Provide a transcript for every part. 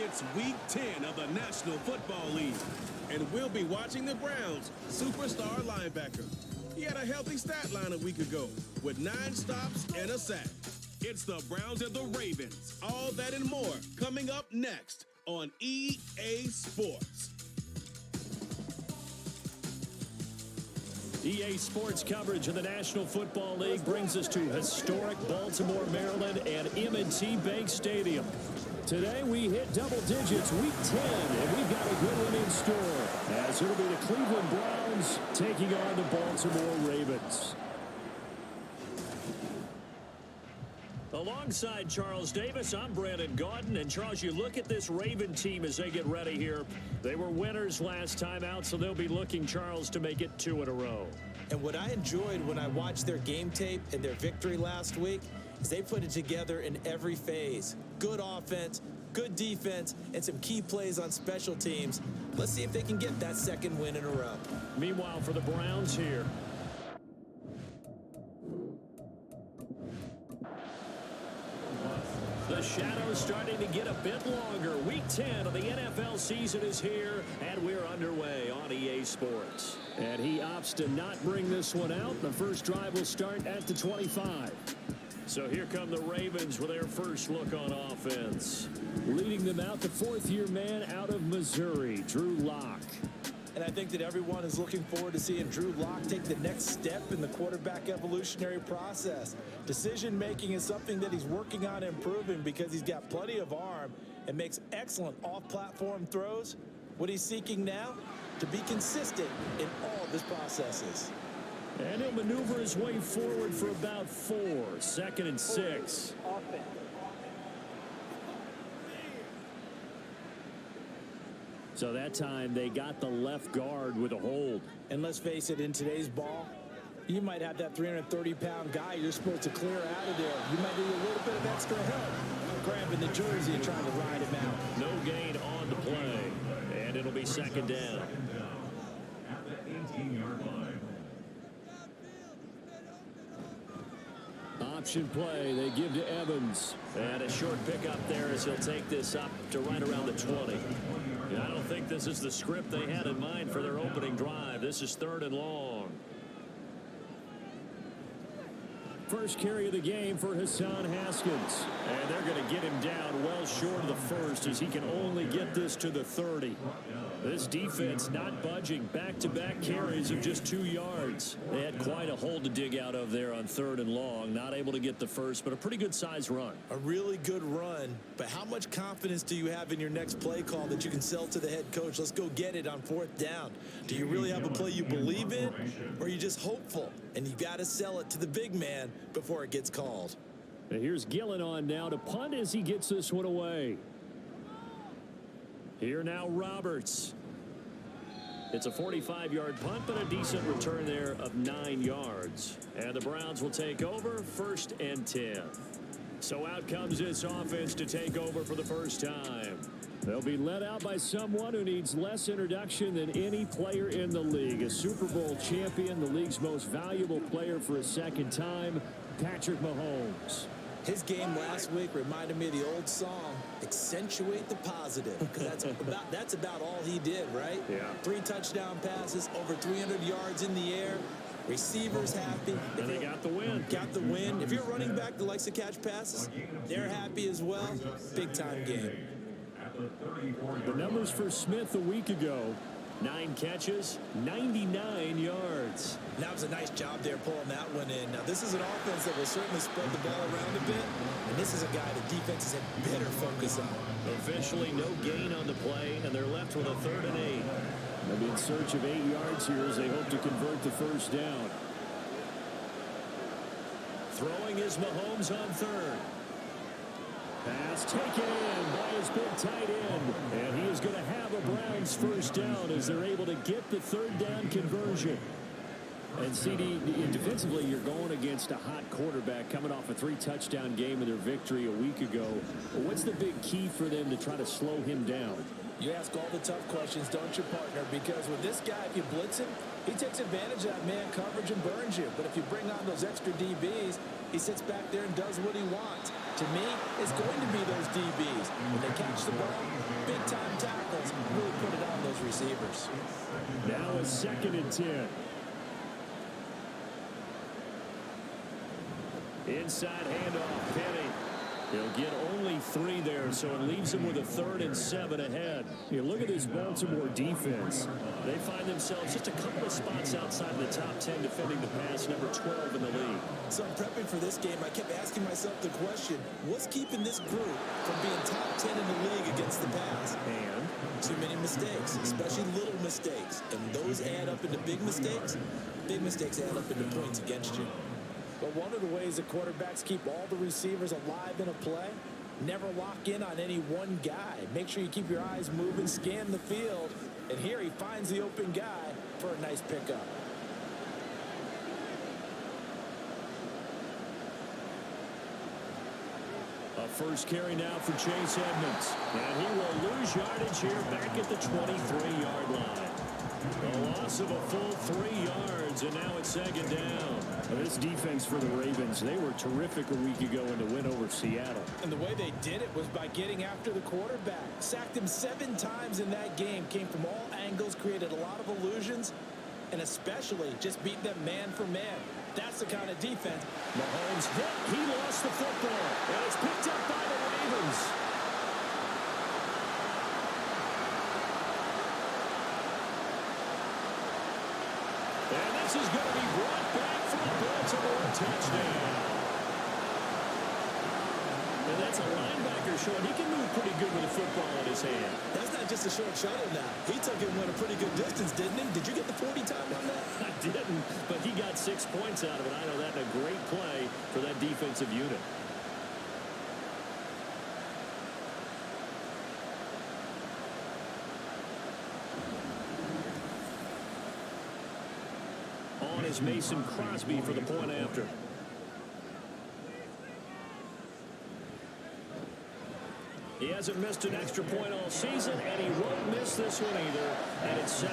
It's Week 10 of the National Football League, and we'll be watching the Browns' superstar linebacker. He had a healthy stat line a week ago with 9 stops and a sack. It's the Browns and the Ravens. All that and more coming up next on EA Sports. EA Sports coverage of the National Football League brings us to historic Baltimore, Maryland, and M&T Bank Stadium. Today we hit double digits, Week 10, and we've got a good one in store, as it'll be the Cleveland Browns taking on the Baltimore Ravens. Alongside Charles Davis, I'm Brandon Gaudin. And Charles, you look at this Raven team as they get ready here. They were winners last time out, so they'll be looking, Charles, to make it 2 in a row. And what I enjoyed when I watched their game tape and their victory last week is they put it together in every phase. Good offense, good defense, and some key plays on special teams. Let's see if they can get that 2nd win in a row. Meanwhile, for the Browns here, the shadows starting to get a bit longer. Week 10 of the NFL season is here, and we're underway on EA Sports. And he opts to not bring this one out. The first drive will start at the 25. So here come the Ravens with their first look on offense. Leading them out, the 4th-year man out of Missouri, Drew Lock. And I think that everyone is looking forward to seeing Drew Lock take the next step in the quarterback evolutionary process. Decision-making is something that he's working on improving because he's got plenty of arm and makes excellent off-platform throws. What he's seeking now? To be consistent in all of his processes. And he'll maneuver his way forward for about 4. 2nd and 6. So that time they got the left guard with a hold. And let's face it, in today's ball, you might have that 330-pound guy you're supposed to clear out of there. You might need a little bit of extra help grabbing the jersey and trying to ride him out. No gain on the play. And it'll be 2nd down. At the 18-yard line. Option play, they give to Evans. And a short pickup there as he'll take this up to right around the 20. I don't think this is the script they had in mind for their opening drive. This is 3rd and long. First carry of the game for Hassan Haskins. And they're going to get him down well short of the first as he can only get this to the 30. This defense not budging. Back-to-back carries of just 2 yards. They had quite a hole to dig out of there on 3rd and long. Not able to get the first, but a pretty good size run. A really good run, but how much confidence do you have in your next play call that you can sell to the head coach? Let's go get it on 4th down. Do you really have a play you believe in, or are you just hopeful? And you got to sell it to the big man before it gets called. And here's Gillen on now to punt as he gets this one away. Here now Roberts. It's a 45-yard punt, but a decent return there of 9 yards. And the Browns will take over 1st and 10. So out comes this offense to take over for the first time. They'll be led out by someone who needs less introduction than any player in the league. A Super Bowl champion, the league's most valuable player for a 2nd time, Patrick Mahomes. His game last week reminded me of the old song, Accentuate the Positive, because that's about all he did, right? Yeah. 3 touchdown passes, over 300 yards in the air, receivers happy. And they got the win. Got the win. If you're running back that likes to catch passes, they're happy as well. Big-time game. The numbers for Smith a week ago. 9 catches, 99 yards. That was a nice job there pulling that one in. Now, this is an offense that will certainly spread the ball around a bit, and this is a guy that defenses had better focus on. Officially no gain on the play, and they're left with a 3rd and 8. They'll be in search of 8 yards here as they hope to convert the first down. Throwing is Mahomes on 3rd. Pass taken in by his big tight end. And he is going to have a Browns first down as they're able to get the 3rd down conversion. And CD, defensively, you're going against a hot quarterback coming off a 3-touchdown game in their victory a week ago. What's the big key for them to try to slow him down? You ask all the tough questions, don't you, partner? Because with this guy, if you blitz him, he takes advantage of that man coverage and burns you. But if you bring on those extra DBs, He sits back there and does what he wants. To me, it's going to be those DBs. When they catch the ball, big-time tackles, really put it on those receivers. Now a 2nd and 10. Inside handoff, Penny. He'll get only 3 there, so it leaves him with a 3rd and 7 ahead. You look at this Baltimore defense. They find themselves just a couple of spots outside of the top 10 defending the pass, number 12 in the league. So I'm prepping for this game. I kept asking myself the question, what's keeping this group from being top 10 in the league against the pass? And too many mistakes, especially little mistakes. And those add up into big mistakes. Big mistakes add up into points against you. But one of the ways that quarterbacks keep all the receivers alive in a play, never lock in on any one guy. Make sure you keep your eyes moving, scan the field. And here he finds the open guy for a nice pickup. a first carry now for Chase Edmonds. And he will lose yardage here back at the 23-yard line. A loss of a full 3 yards, and now it's 2nd down. Well, this defense for the Ravens, they were terrific a week ago in the win over Seattle. And the way they did it was by getting after the quarterback. Sacked him 7 times in that game. Came from all angles, created a lot of illusions, and especially just beat them man for man. That's the kind of defense. Mahomes hit. He lost the football, and it's picked up by the Ravens. And this is going to be brought back for a Baltimore touchdown. And that's a linebacker showing he can move pretty good with a football in his hand. That's not just a short shuttle now. He took it went a pretty good distance, didn't he? Did you get the 40 time on that? I didn't, but he got 6 points out of it. I know that in a great play for that defensive unit. On is Mason Crosby for the point after. He hasn't missed an extra point all season, and he won't miss this one either, and it's 7-0.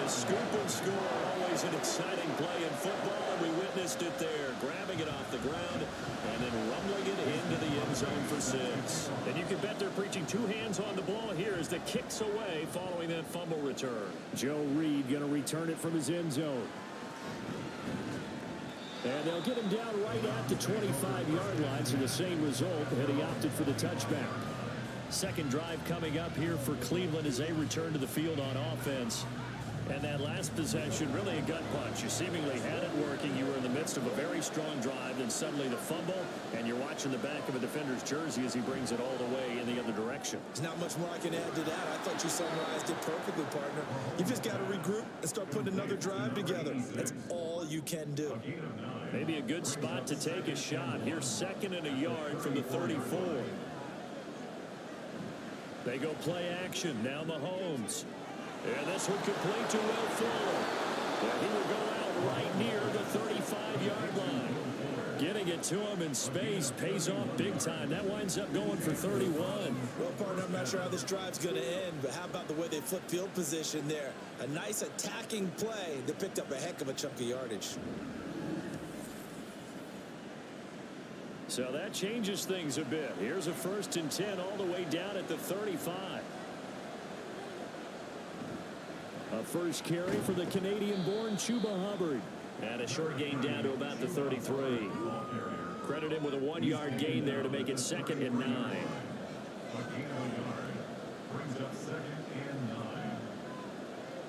The scoop and score, always an exciting play in football, and we witnessed it there, grabbing it off the ground and then rumbling it into the end zone for 6. And you can bet they're preaching 2 hands on the ball here as the kick's away following that fumble return. Joe Reed going to return it from his end zone. And they'll get him down right at the 25-yard line, so the same result, and he opted for the touchback. Second drive coming up here for Cleveland as they return to the field on offense. And that last possession, really a gut punch. You seemingly had it working. You were in the midst of a very strong drive, then suddenly the fumble, and you're watching the back of a defender's jersey as he brings it all the way in the other direction. There's not much more I can add to that. I thought you summarized it perfectly, partner. You just got to regroup and start putting another drive together. That's all you can do. Maybe a good spot to take a shot. Here's 2nd and a yard from the 34. They go play action. Now Mahomes. And this one complete to Will Fuller. And he will go out right near the 35-yard line. Getting it to him in space pays off big time. That winds up going for 31. Well, partner, I'm not sure how this drive's going to end, but how about the way they flip field position there? A nice attacking play that picked up a heck of a chunk of yardage. So that changes things a bit. Here's a 1st and 10 all the way down at the 35. A first carry for the Canadian-born Chuba Hubbard. And a short gain down to about the 33. Credit him with a 1-yard gain there to make it 2nd and 9.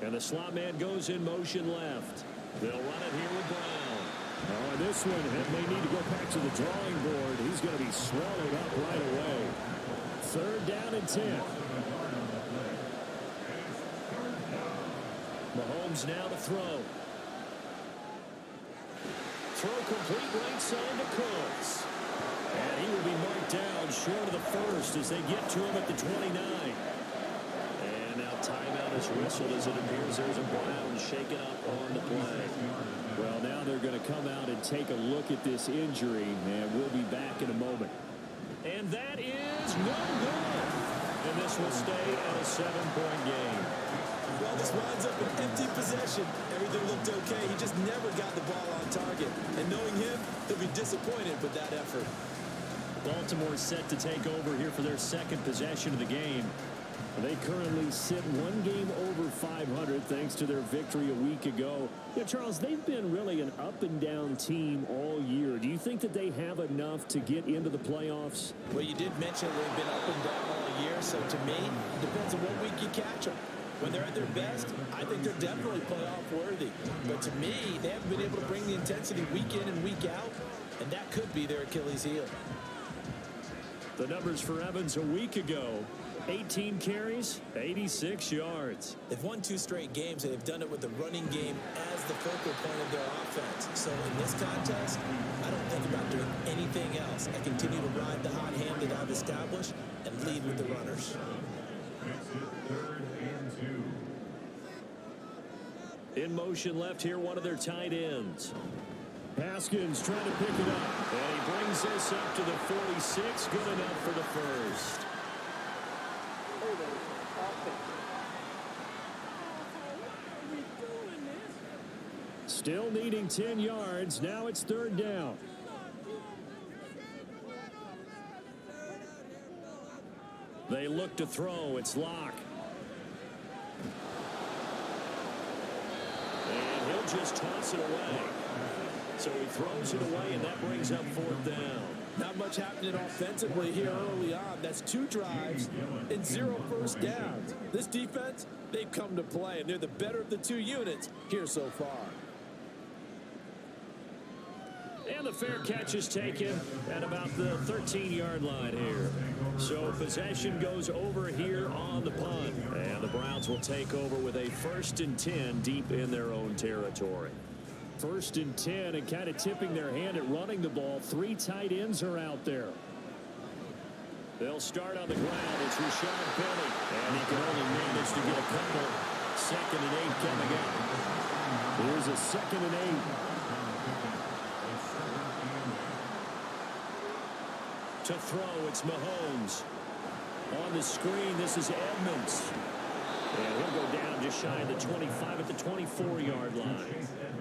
And the slot man goes in motion left. They'll run it here with Brown. Oh, and this one may need to go back to the drawing board. He's going to be swallowed up right away. 3rd down and 10. Mahomes now to throw. Throw complete right side to Cooks. And he will be marked down short of the 1st as they get to him at the 29. And now timeout is whistled as it appears there's a Brown shaken up on the play. Well, now they're going to come out and take a look at this injury, and we'll be back in a moment. And that is no good. And this will stay at a 7-point game. Well, this winds up an empty possession. Everything looked okay. He just never got the ball on target. And knowing him, he'll be disappointed with that effort. Baltimore set to take over here for their second possession of the game. They currently sit one game over 500 thanks to their victory a week ago. Charles, they've been really an up-and-down team all year. Do you think that they have enough to get into the playoffs? Well, you did mention they've been up and down all year, so to me, it depends on what week you catch them. When they're at their best, I think they're definitely playoff worthy. But to me, they haven't been able to bring the intensity week in and week out, and that could be their Achilles heel. The numbers for Evans a week ago: 18 carries, 86 yards. They've won 2 straight games, and they've done it with the running game as the focal point of their offense. So in this contest, I don't think about doing anything else. I continue to ride the hot hand that I've established and lead with the runners. In motion left here, one of their tight ends. Haskins trying to pick it up, and he brings this up to the 46. Good enough for the first. Still needing 10 yards. Now it's third down. They look to throw. It's Locke. And he'll just toss it away. So he throws it away, and that brings up fourth down. Not much happening offensively here early on. That's 2 drives and 0 first downs. This defense, they've come to play, and they're the better of the 2 units here so far. And the fair catch is taken at about the 13-yard line here. So possession goes over here on the punt. And the Browns will take over with a 1st and 10 deep in their own territory. 1st and 10, and kind of tipping their hand at running the ball. 3 tight ends are out there. They'll start on the ground. It's Rashad Penny. And he can only manage to get a couple. 2nd and 8 coming up. Here's a 2nd and 8. To throw, it's Mahomes. On the screen, this is Edmonds. And he'll go down just shy of the 25 at the 24-yard line.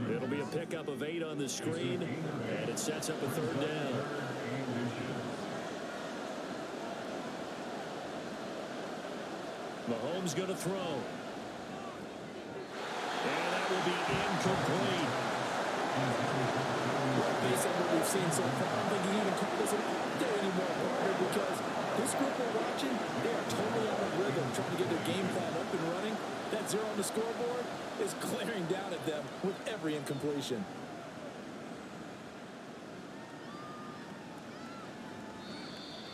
It'll be a pickup of 8 on the screen, and it sets up a 3rd down. Mahomes going to throw. And that will be incomplete. Based on what we've seen so far, I don't think you even call this an off day anymore, partner, because this group we're watching, they are totally on a rhythm, trying to get their game plan up and running. That 0 on the scoreboard is glaring down at them with every incompletion.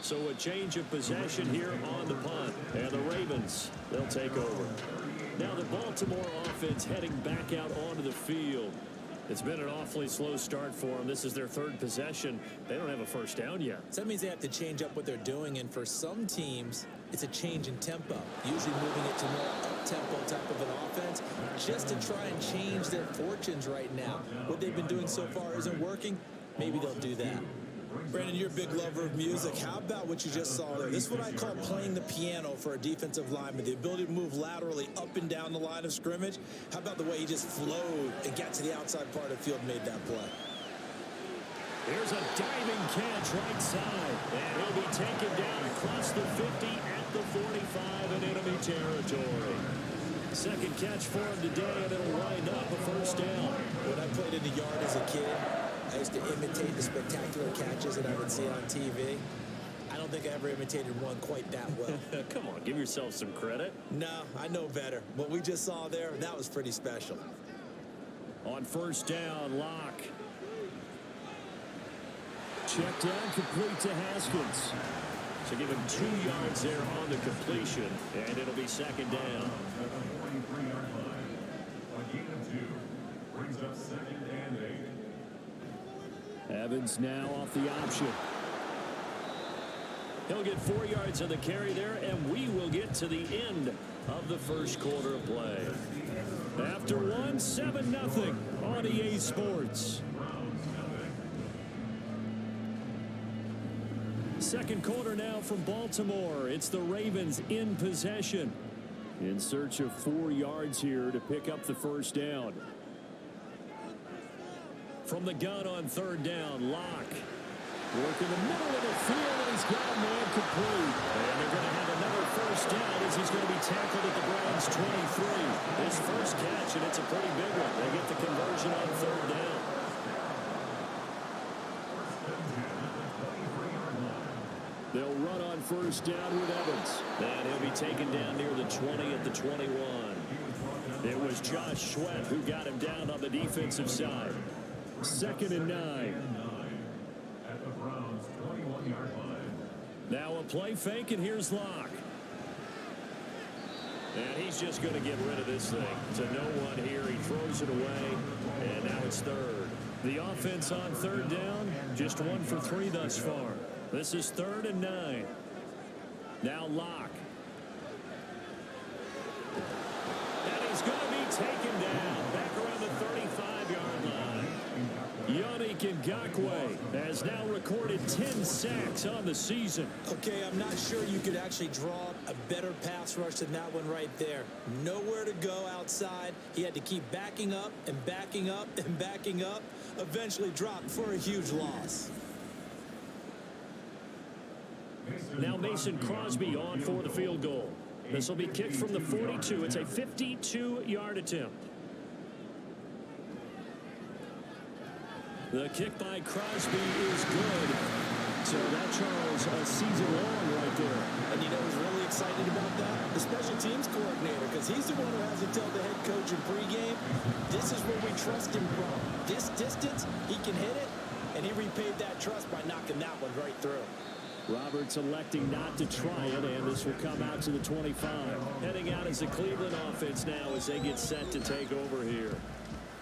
So a change of possession here on the punt. And the Ravens, they'll take over. Now the Baltimore offense heading back out onto the field. It's been an awfully slow start for them. This is their 3rd possession. They don't have a first down yet. So that means they have to change up what they're doing, and for some teams, it's a change in tempo, usually moving it to more up-tempo type of an offense, just to try and change their fortunes right now. What they've been doing so far isn't working. Maybe they'll do that. Brandon, you're a big lover of music. How about what you just saw there? This is what I call playing the piano for a defensive lineman. The ability to move laterally up and down the line of scrimmage. How about the way he just flowed and got to the outside part of the field and made that play? Here's a diving catch right side. And he'll be taken down across the 50 at the 45 in enemy territory. 2nd catch for him today, and it'll wind up a 1st down. When I played in the yard as a kid, I used to imitate the spectacular catches that I would see on TV. I don't think I ever imitated one quite that well. Come on, give yourself some credit. No, I know better. What we just saw there, that was pretty special. On 1st down, Locke. Check down, complete to Haskins. So give him 2 yards there on the completion, and it'll be 2nd down. Evans now off the option. He'll get 4 yards on the carry there, and we will get to the end of the 1st quarter of play. After 1, 7-0 on EA Sports. 2nd quarter now from Baltimore. It's the Ravens in possession. In search of 4 yards here to pick up the first down. From the gun on third down, Locke. Work in the middle of the field, and he's got a man complete. And they're going to have another first down as he's going to be tackled at the Browns' 23. His first catch, and it's a pretty big one. They get the conversion on third down. They'll run on first down with Evans. And he'll be taken down near the 20 at the 21. It was Josh Sweat who got him down on the defensive side. 2nd and 9. At the Browns' 21-yard line. Now a play fake, and here's Locke. And he's just going to get rid of this thing. To no one here. He throws it away, and now it's third. The offense on third down, just 1 for 3 thus far. This is 3rd and 9. Now Locke. And he's going to be taken down back around the 35-yard line. Yannick Ngakoue has now recorded 10 sacks on the season. Okay, I'm not sure you could actually draw a better pass rush than that one right there. Nowhere to go outside. He had to keep backing up and backing up and backing up. Eventually dropped for a huge loss. Now Mason Crosby on for the field goal. This will be kicked from the 42. It's a 52-yard attempt. The kick by Crosby is good. So that, Charles, a season long right there. And you know who's really excited about that? The special teams coordinator, because he's the one who has to tell the head coach in pregame, this is where we trust him from. This distance, he can hit it, and he repaid that trust by knocking that one right through. Roberts electing not to try it, and this will come out to the 25. Heading out as the Cleveland offense now as they get set to take over here.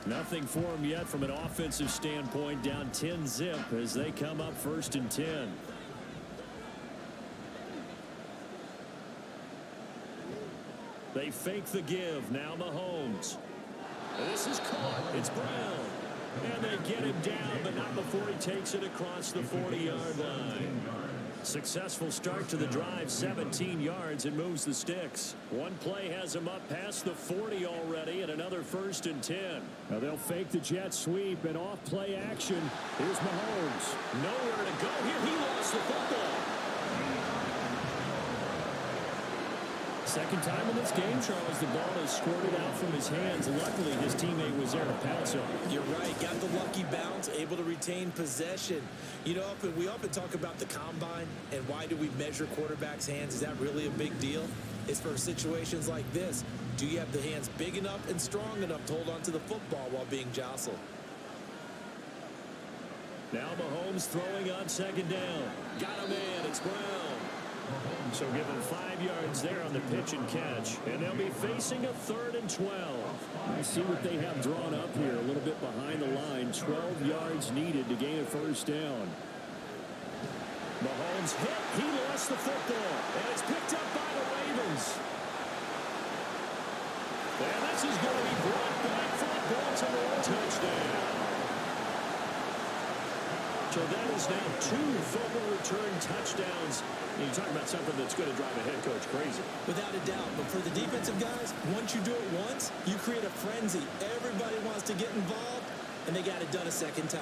Nothing for them yet from an offensive standpoint, down 10-zip as they come up 1st and 10. They fake the give. Now Mahomes. This is caught. It's Brown. And they get him down, but not before he takes it across the 40-yard line. Successful start to the drive, 17 yards, and moves the sticks. One play has him up past the 40 already, and another 1st and 10. Now they'll fake the jet sweep and off play action. Here's Mahomes. Nowhere to go here. He lost the football. Second time in this game, Charles, the ball is squirted out from his hands. Luckily, his teammate was there to pounce on it. You're right. Got the lucky bounce, able to retain possession. You know, we often talk about the combine and why do we measure quarterbacks' hands? Is that really a big deal? It's for situations like this. Do you have the hands big enough and strong enough to hold on to the football while being jostled? Now Mahomes throwing on 2nd down. Got him in. It's Brown. So give him 5 yards there on the pitch and catch. And they'll be facing a 3rd and 12. Let's see what they have drawn up here. A little bit behind the line. 12 yards needed to gain a first down. Mahomes hit. He lost the football. And it's picked up by the Ravens. And this is going to be brought back for a Baltimore touchdown. So that is now 2 fumble return touchdowns. You talk about something that's going to drive a head coach crazy. Without a doubt. But for the defensive guys, once you do it once, you create a frenzy. Everybody wants to get involved, and they got it done a second time.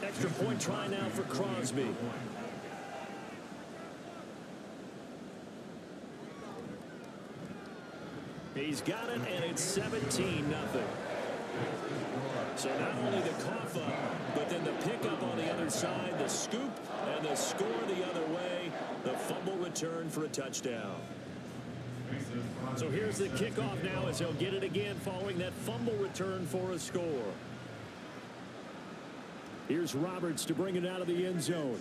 Extra point try now for Crosby. He's got it, and it's 17-0. So not only the cough up, but then the pickup on the other side, the scoop, and the score the other way, the fumble return for a touchdown. So here's the kickoff now as he'll get it again following that fumble return for a score. Here's Roberts to bring it out of the end zone.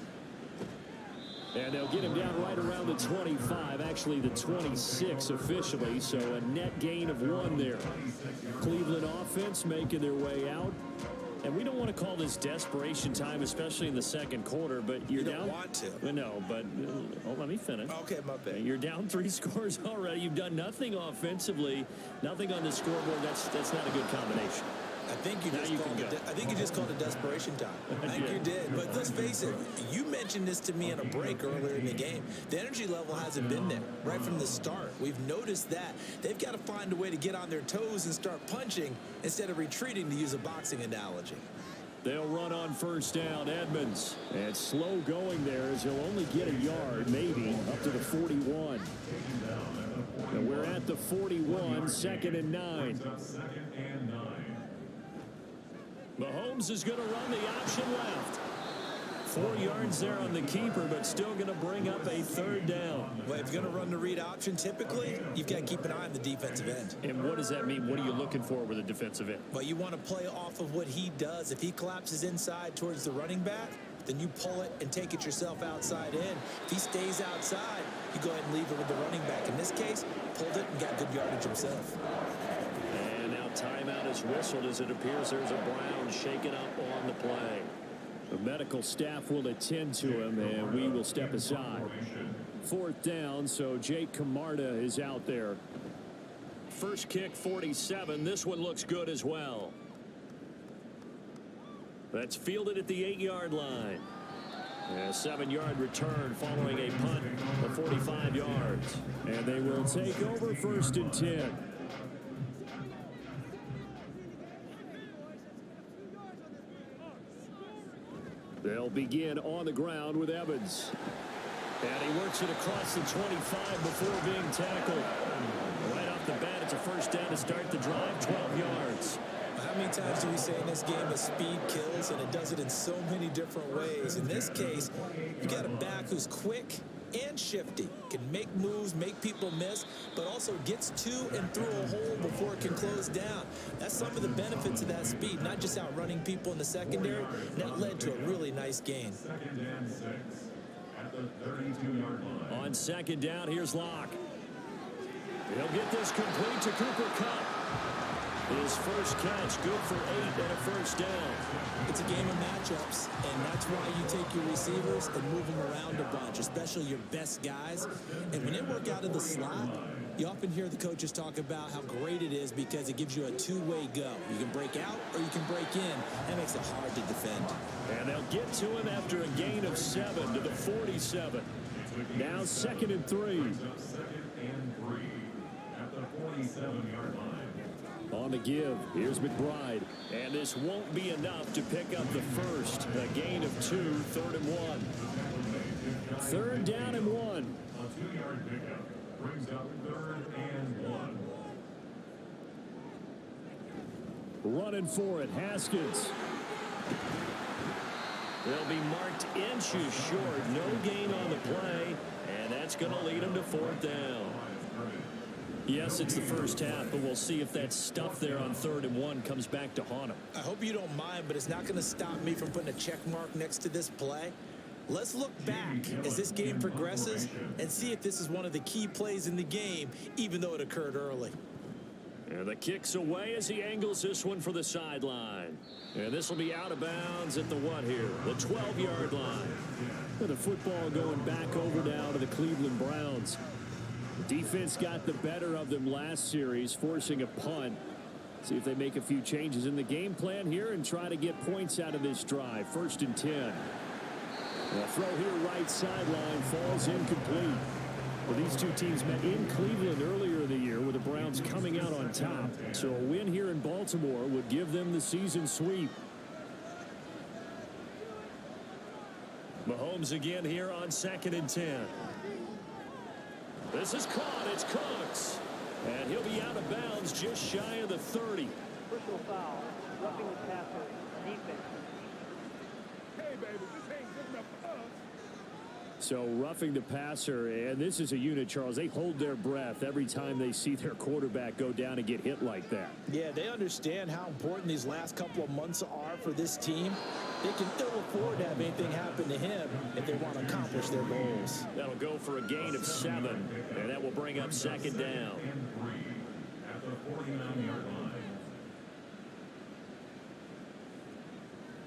And they'll get him down right around the 25, actually the 26 officially, so a net gain of 1 there. Cleveland offense making their way out. And we don't want to call this desperation time, especially in the second quarter, but you're down. You don't want to. No, but let me finish. Okay, my bad. You're down 3 scores already. You've done nothing offensively, nothing on the scoreboard. That's not a good combination. I think you just called it desperation time. I think you did. But let's face it, you mentioned this to me in a break earlier in the game. The energy level hasn't been there right from the start. We've noticed that. They've got to find a way to get on their toes and start punching instead of retreating, to use a boxing analogy. They'll run on first down, Edmonds. And slow going there as he'll only get a yard, maybe, up to the 41. And we're at the 41, 2nd and 9. Mahomes is going to run the option left. 4 yards there on the keeper, but still going to bring up a 3rd down. Well, if you're going to run the read option, typically, you've got to keep an eye on the defensive end. And what does that mean? What are you looking for with a defensive end? Well, you want to play off of what he does. If he collapses inside towards the running back, then you pull it and take it yourself outside in. If he stays outside, you go ahead and leave it with the running back. In this case, pulled it and got good yardage himself. And now timeout is whistled as it appears there's a Brown shaken up on the play. The medical staff will attend to him, and we will step aside. 4th down, so Jake Camarda is out there. First kick, 47. This one looks good as well. That's fielded at the 8-yard line. A 7-yard return following a punt of 45 yards. And they will take over 1st and 10. They'll begin on the ground with Evans. And he works it across the 25 before being tackled. Right off the bat, it's a first down to start the drive, 12 yards. How many times do we say in this game that speed kills, and it does it in so many different ways? In this case, you got a back who's quick and shifty, can make moves, make people miss, but also gets to and through a hole before it can close down. That's some of the benefits of that speed, not just outrunning people in the secondary. And that led to a really nice gain. 2nd and 6 at the 32-yard line. On 2nd down, here's Locke. He'll get this complete to Cooper Kupp. His first catch, good for 8 and a first down. It's a game of matchups, and that's why you take your receivers and move them around a bunch, especially your best guys. And when they work out of the slot, you often hear the coaches talk about how great it is because it gives you a two-way go. You can break out or you can break in. That makes it hard to defend. And they'll get to him after a gain of 7 to the 47. Now 2nd and 3. 2nd and 3 at the 47-yard line. On the give, here's McBride. And this won't be enough to pick up the first. A gain of 2, 3rd and 1. 3rd down and 1. A 2-yard pickup brings up 3rd and 1. Running for it, Haskins. They'll be marked inches short. No gain on the play. And that's going to lead them to 4th down. Yes, it's the first half, but we'll see if that stuff there on 3rd and 1 comes back to haunt him. I hope you don't mind, but it's not going to stop me from putting a check mark next to this play. Let's look back as this game progresses and see if this is one of the key plays in the game, even though it occurred early. And the kick's away as he angles this one for the sideline. And this will be out of bounds at the what here? The 12-yard line. With the football going back over now to the Cleveland Browns. The defense got the better of them last series, forcing a punt. See if they make a few changes in the game plan here and try to get points out of this drive. 1st and 10. The throw here right sideline falls incomplete. Well, these two teams met in Cleveland earlier in the year with the Browns coming out on top. So a win here in Baltimore would give them the season sweep. Mahomes again here on 2nd and 10. This is caught. It's Cooks. And he'll be out of bounds just shy of the 30. Personal foul. Roughing the passer. Defense. Hey, baby, this ain't good enough for us. So roughing the passer, and this is a unit, Charles. They hold their breath every time they see their quarterback go down and get hit like that. Yeah, they understand how important these last couple of months are for this team. They can ill afford to have anything happen to him if they want to accomplish their goals. That'll go for a gain of 7, and that will bring up 2nd down. At the 49-yard line.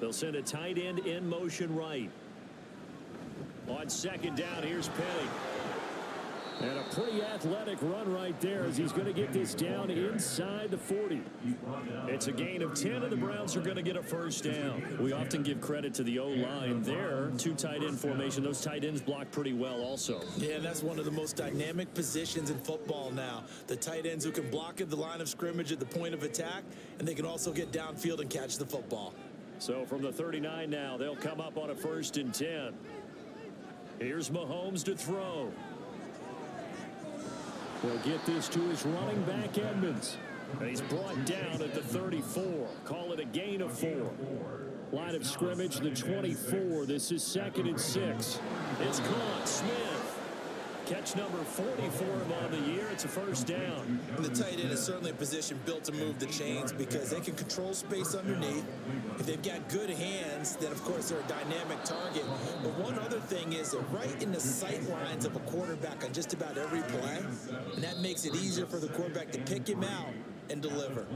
They'll send a tight end in motion right. On 2nd down, here's Penny. And a pretty athletic run right there as he's going to get this down inside the 40. It's a gain of 10, and the Browns are going to get a first down. We often give credit to the O-line there. Two tight end formation. Those tight ends block pretty well also. Yeah, and that's one of the most dynamic positions in football now. The tight ends who can block at the line of scrimmage at the point of attack, and they can also get downfield and catch the football. So from the 39 now, they'll come up on a 1st and 10. Here's Mahomes to throw. They'll get this to his running back, Edmonds. And he's brought down at the 34. Call it a gain of 4. Line of scrimmage, the 24. This is 2nd and 6. It's caught. Smith. Catch number 40 for him on the year. It's a first down. And the tight end is certainly a position built to move the chains because they can control space underneath. If they've got good hands, then of course they're a dynamic target. But one other thing is they're right in the sight lines of a quarterback on just about every play. And that makes it easier for the quarterback to pick him out and deliver.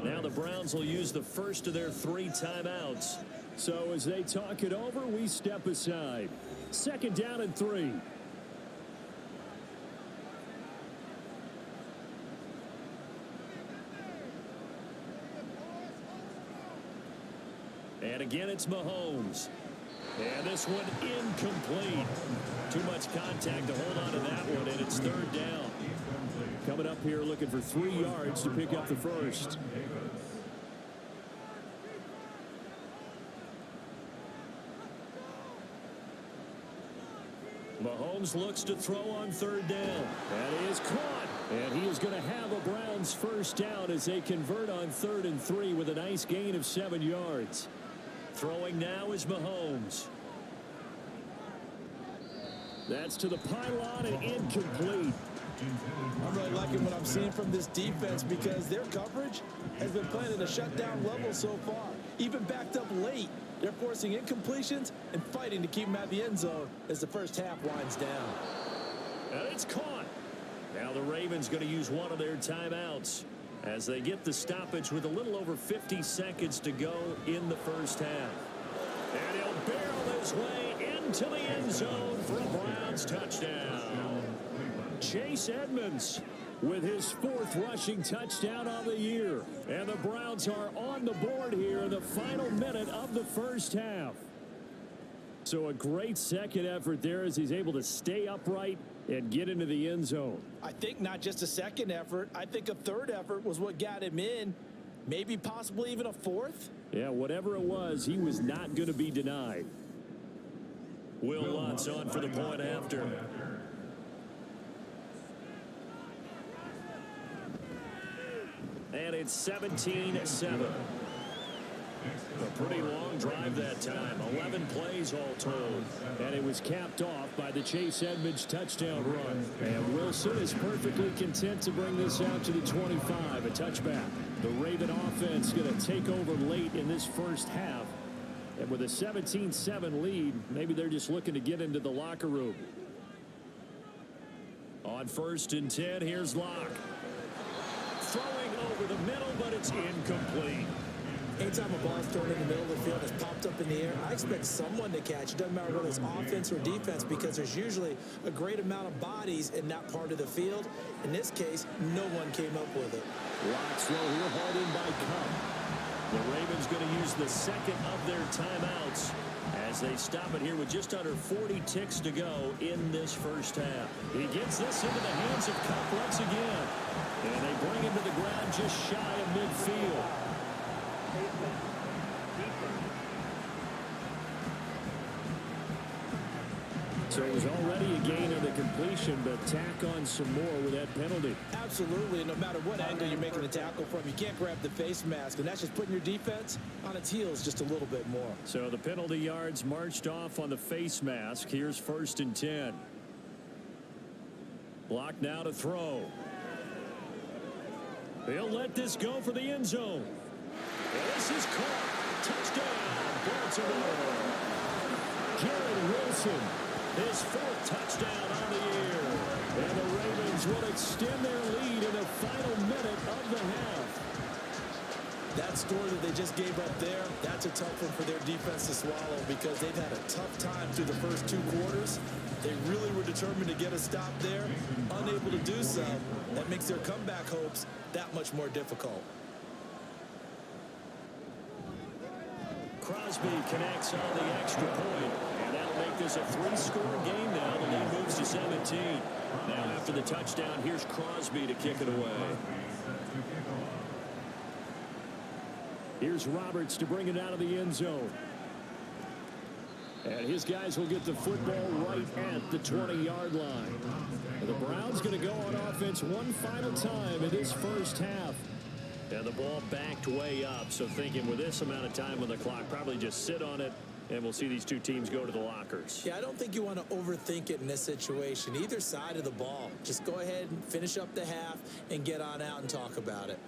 Now the Browns will use the first of their 3 timeouts. So as they talk it over, we step aside. 2nd down and 3. And again, it's Mahomes. And this one incomplete. Too much contact to hold on to that one, and it's 3rd down. Coming up here looking for 3 yards to pick up the first. Mahomes looks to throw on 3rd down. That is caught. And he is going to have a Browns first down as they convert on 3rd and 3 with a nice gain of 7 yards. Throwing now is Mahomes. That's to the pylon and incomplete. I'm really liking what I'm seeing from this defense because their coverage has been playing at a shutdown level so far. Even backed up late, they're forcing incompletions and fighting to keep them at the end zone as the first half winds down. And it's caught. Now the Ravens going to use one of their timeouts as they get the stoppage with a little over 50 seconds to go in the first half. And he'll barrel his way into the end zone for a Browns touchdown. Chase Edmonds with his 4th rushing touchdown on the year. And the Browns are on the board here in the final minute of the first half. So a great second effort there as he's able to stay upright and get into the end zone. I think not just a second effort. I think a third effort was what got him in. Maybe possibly even a 4th. Yeah, whatever it was, he was not going to be denied. Will Lutz on for the point after. And it's 17-7. A pretty long drive that time. 11 plays all told. And it was capped off by the Chase Edmonds touchdown run. And Wilson is perfectly content to bring this out to the 25, a touchback. The Raven offense going to take over late in this first half. And with a 17-7 lead, maybe they're just looking to get into the locker room. On 1st and 10, here's Locke. Throwing over the middle, but it's incomplete. Anytime a ball is thrown in the middle of the field, it's popped up in the air, I expect someone to catch. It doesn't matter whether it's offense or defense because there's usually a great amount of bodies in that part of the field. In this case, no one came up with it. Locke throw here, hauled in by Cup. The Ravens going to use the second of their timeouts as they stop it here with just under 40 ticks to go in this first half. He gets this into the hands of Cup once again. And they bring him to the ground just shy of midfield. So it was already a gain on the completion, but tack on some more with that penalty. Absolutely. No matter what angle you're making the tackle from, you can't grab the face mask, and that's just putting your defense on its heels just a little bit more. So the penalty yards marched off on the face mask. Here's 1st and 10. Block now to throw. He'll let this go for the end zone. This is caught. Touchdown, Baltimore. Garrett Wilson, his 4th touchdown on the year. And the Ravens will extend their lead in the final minute of the half. That score that they just gave up there, that's a tough one for their defense to swallow because they've had a tough time through the first 2 quarters. They really were determined to get a stop there, unable to do so. That makes their comeback hopes that much more difficult. Crosby connects on the extra point, and that'll make this a 3-score game now. The lead moves to 17. Now after the touchdown, here's Crosby to kick it away. Here's Roberts to bring it out of the end zone. And his guys will get the football right at the 20-yard line. And the Browns going to go on offense one final time in this first half. And the ball backed way up, so thinking with this amount of time on the clock, probably just sit on it, and we'll see these two teams go to the lockers. Yeah, I don't think you want to overthink it in this situation. Either side of the ball. Just go ahead and finish up the half and get on out and talk about it.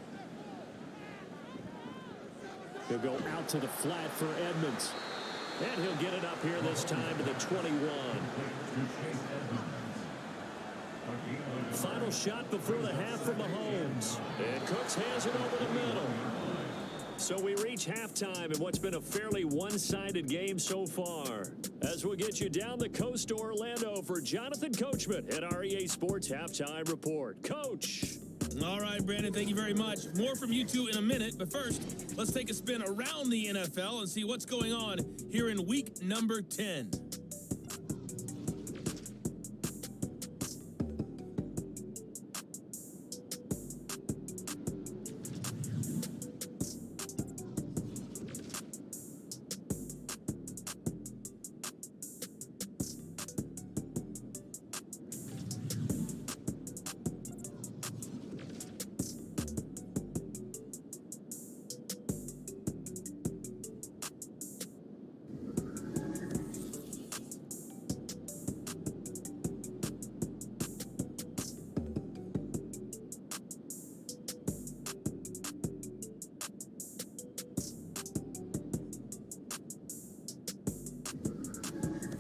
He'll go out to the flat for Edmonds. And he'll get it up here this time to the 21. Final shot before the half from Mahomes. And Cooks has it over the middle. So we reach halftime in what's been a fairly one-sided game so far. As we'll get you down the coast to Orlando for Jonathan Coachman at our EA Sports Halftime Report. Coach. All right, Brandon, thank you very much. More from you two in a minute, but first, let's take a spin around the NFL and see what's going on here in week number 10.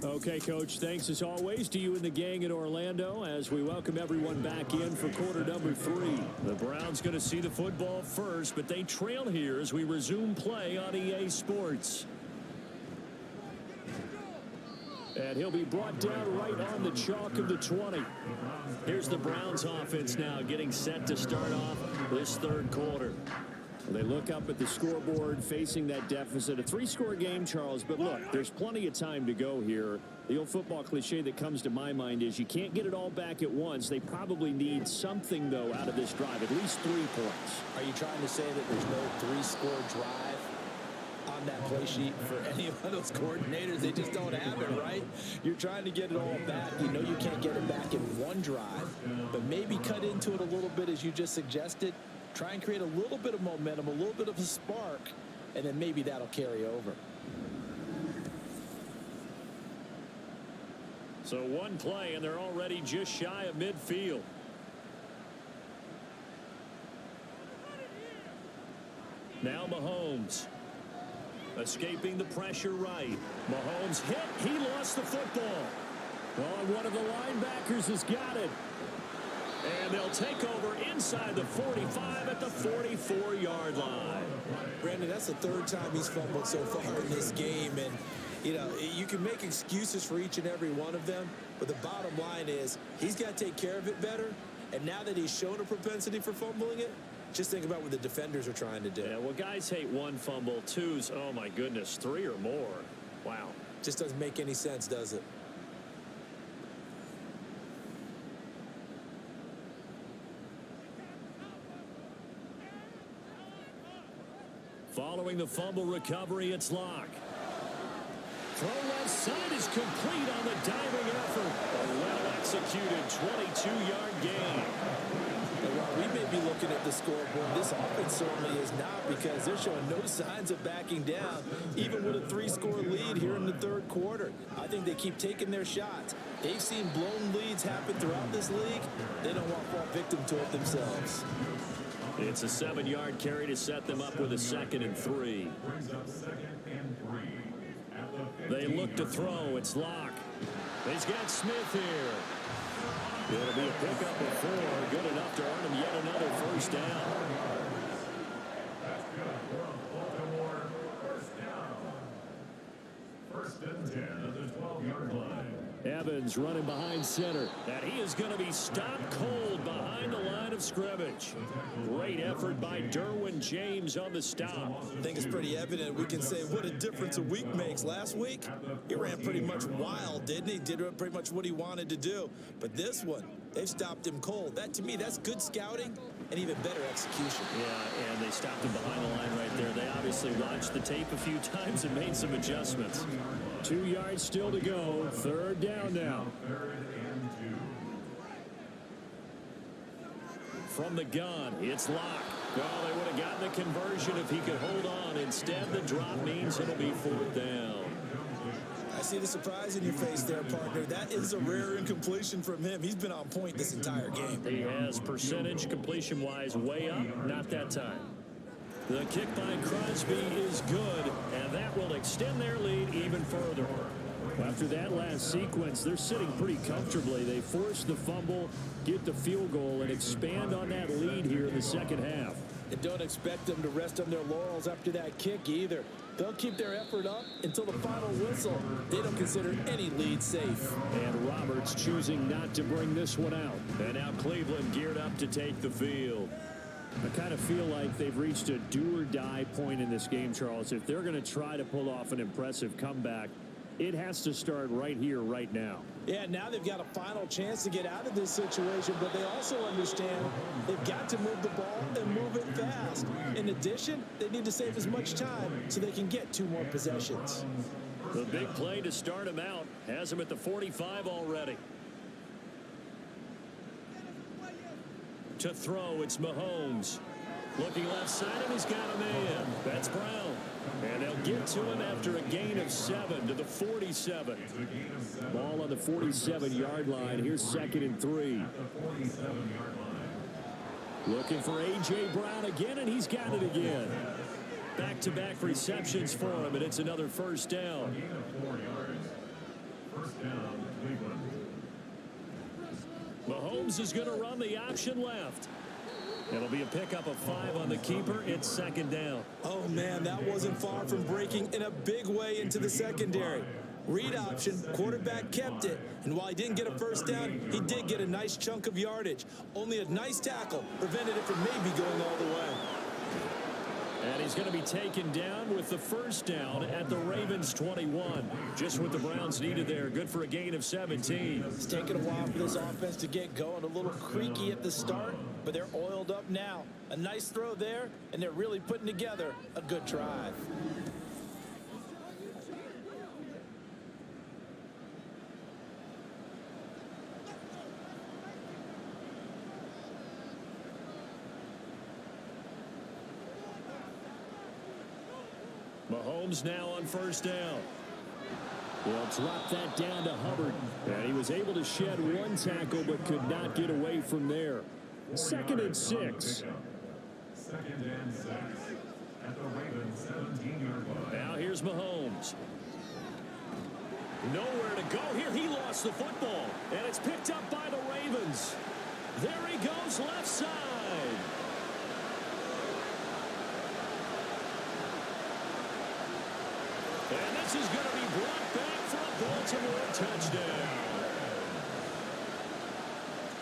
Okay, Coach, thanks as always to you and the gang in Orlando as we welcome everyone back in for quarter number 3. The Browns going to see the football first, but they trail here as we resume play on EA Sports. And he'll be brought down right on the chalk of the 20. Here's the Browns offense now getting set to start off this third quarter. They look up at the scoreboard facing that deficit. A 3-score game, Charles, but look, there's plenty of time to go here. The old football cliche that comes to my mind is you can't get it all back at once. They probably need something, though, out of this drive, at least 3 points. Are you trying to say that there's no 3-score drive on that play sheet for any of those coordinators? They just don't have it, right? You're trying to get it all back. You know you can't get it back in one drive, but maybe cut into it a little bit as you just suggested. Try and create a little bit of momentum, a little bit of a spark, and then maybe that'll carry over. So one play, and they're already just shy of midfield. Now Mahomes. Escaping the pressure right. Mahomes hit. He lost the football. Oh, one of the linebackers has got it. And they'll take over inside the 45 at the 44-yard line. Brandon, that's the 3rd time he's fumbled so far in this game. And, you know, you can make excuses for each and every one of them. But the bottom line is he's got to take care of it better. And now that he's shown a propensity for fumbling it, just think about what the defenders are trying to do. Yeah, well, guys hate 1 fumble, 2's, oh, my goodness, 3 or more. Wow. Just doesn't make any sense, does it? Following the fumble recovery, it's Locke. Throw left side is complete on the diving effort. A well-executed 22-yard gain. And while we may be looking at the scoreboard, this offense certainly is not, because they're showing no signs of backing down, even with a 3-score lead here in the 3rd quarter. I think they keep taking their shots. They've seen blown leads happen throughout this league. They don't want to fall victim to it themselves. It's a 7-yard carry to set them up with a 2nd and 3. They look to throw. It's Locke. He's got Smith here. It'll be a pickup of 4. Good enough to earn him yet another first down. Evans running behind center. And he is going to be stopped cold behind the line of scrimmage. Great effort by Derwin James on the stop. I think it's pretty evident. We can say what a difference a week makes. Last week, he ran pretty much wild, didn't he? Did pretty much what he wanted to do. But this one, they've stopped him cold. That, to me, that's good scouting and even better execution. Yeah, and they stopped him behind the line right there. They obviously watched the tape a few times and made some adjustments. 2 yards still to go. Third down now. From the gun, it's Locke. Well, they would have gotten the conversion if he could hold on. Instead, the drop means it'll be fourth down. I see the surprise in your face there, partner. That is a rare incompletion from him. He's been on point this entire game. He has percentage completion-wise way up. Not that time. The kick by Crosby is good, and that will extend their lead even further. After that last sequence, they're sitting pretty comfortably. They force the fumble, get the field goal, and expand on that lead here in the second half. And don't expect them to rest on their laurels after that kick either. They'll keep their effort up until the final whistle. They don't consider any lead safe. And Roberts choosing not to bring this one out. And now Cleveland geared up to take the field. I kind of feel like they've reached a do-or-die point in this game, Charles. If they're going to try to pull off an impressive comeback, it has to start right here, right now. Yeah, now they've got a final chance to get out of this situation, but they also understand they've got to move the ball and move it fast. In addition, they need to save as much time so they can get 2 more possessions. The big play to start him out has him at the 45 already. To throw, it's Mahomes. Looking left side, and he's got a man. That's Brown. And they'll get to him after a gain of 7 to the 47. Ball on the 47-yard line. Here's 2nd and 3. Looking for A.J. Brown again, and he's got it again. Back-to-back receptions for him, and it's another first down. Mahomes is going to run the option left. It'll be a pickup of 5 on the keeper. It's 2nd down. Oh, man, that wasn't far from breaking in a big way into the secondary. Read option, quarterback kept it. And while he didn't get a first down, he did get a nice chunk of yardage. Only a nice tackle prevented it from maybe going all the way. And he's going to be taken down with the first down at the Ravens 21. Just what the Browns needed there. Good for a gain of 17. It's taken a while for this offense to get going. A little creaky at the start, but they're oiled up now. A nice throw there, and they're really putting together a good drive. Mahomes now on first down. Well, drop that down to Hubbard. And he was able to shed 1 tackle, but could not get away from there. 2nd and 6. 2nd and 6 at the Ravens 17-yard line. Now here's Mahomes. Nowhere to go here. He lost the football. And it's picked up by the Ravens. There he goes, left side. And this is going to be brought back for a Baltimore touchdown.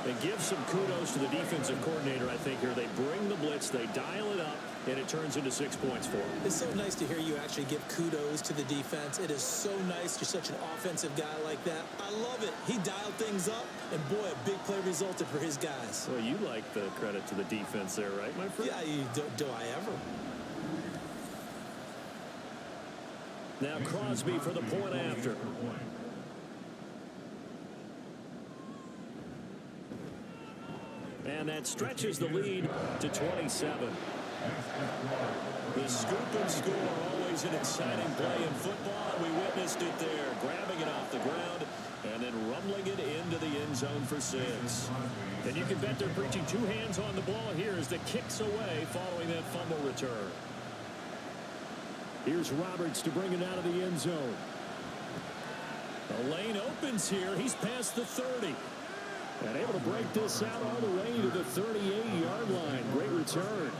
And give some kudos to the defensive coordinator, I think, here. They bring the blitz, they dial it up, and it turns into 6 points for them. It's so nice to hear you actually give kudos to the defense. It is so nice you're such an offensive guy like that. I love it. He dialed things up, and boy, a big play resulted for his guys. Well, you like the credit to the defense there, right, my friend? Yeah, do I ever? Now Crosby for the point after. And that stretches the lead to 27. The scoop and score, always an exciting play in football. We witnessed it there, grabbing it off the ground and then rumbling it into the end zone for 6. And you can bet they're preaching 2 hands on the ball here as the kick's away following that fumble return. Here's Roberts to bring it out of the end zone. The lane opens here. He's past the 30. And able to break this out all the way to the 38-yard line. Great return.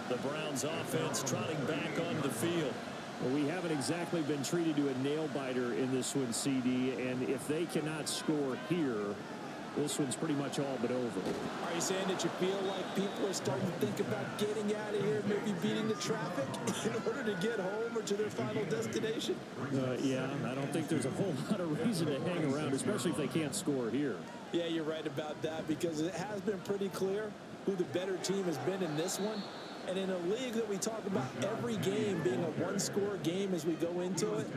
The Browns offense trotting back onto the field. Well, we haven't exactly been treated to a nail-biter in this one, CD, and if they cannot score here, this one's pretty much all but over. Are you saying that you feel like people are starting to think about getting out of here, maybe beating the traffic in order to get home or to their final destination? Yeah, I don't think there's a whole lot of reason to hang around, especially if they can't score here. Yeah, you're right about that, because it has been pretty clear who the better team has been in this one. And in a league that we talk about every game being a one-score game as we go into it,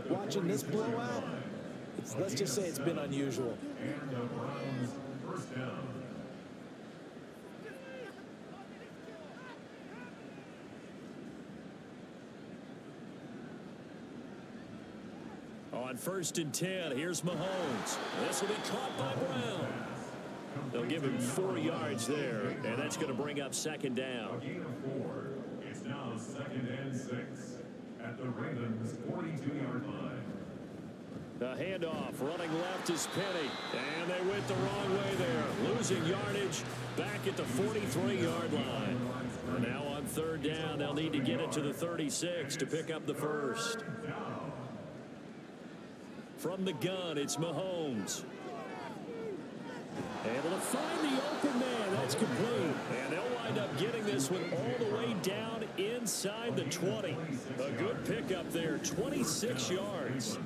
watching this blowout, let's just say it's been unusual. And the Browns first down. On 1st and 10, here's Mahomes. This will be caught by Brown. They'll give him 4 yards there, and that's going to bring up 2nd down. A gain of 4. It's now 2nd and 6 at the Ravens' 42-yard line. The handoff, running left is Penny, and they went the wrong way there, losing yardage back at the 43-yard line. And now on 3rd down, they'll need to get it to the 36 to pick up the first. From the gun, it's Mahomes. Able to find the open man. That's complete. And they'll wind up getting this one all the way down inside the 20. A good pickup there, 26 yards.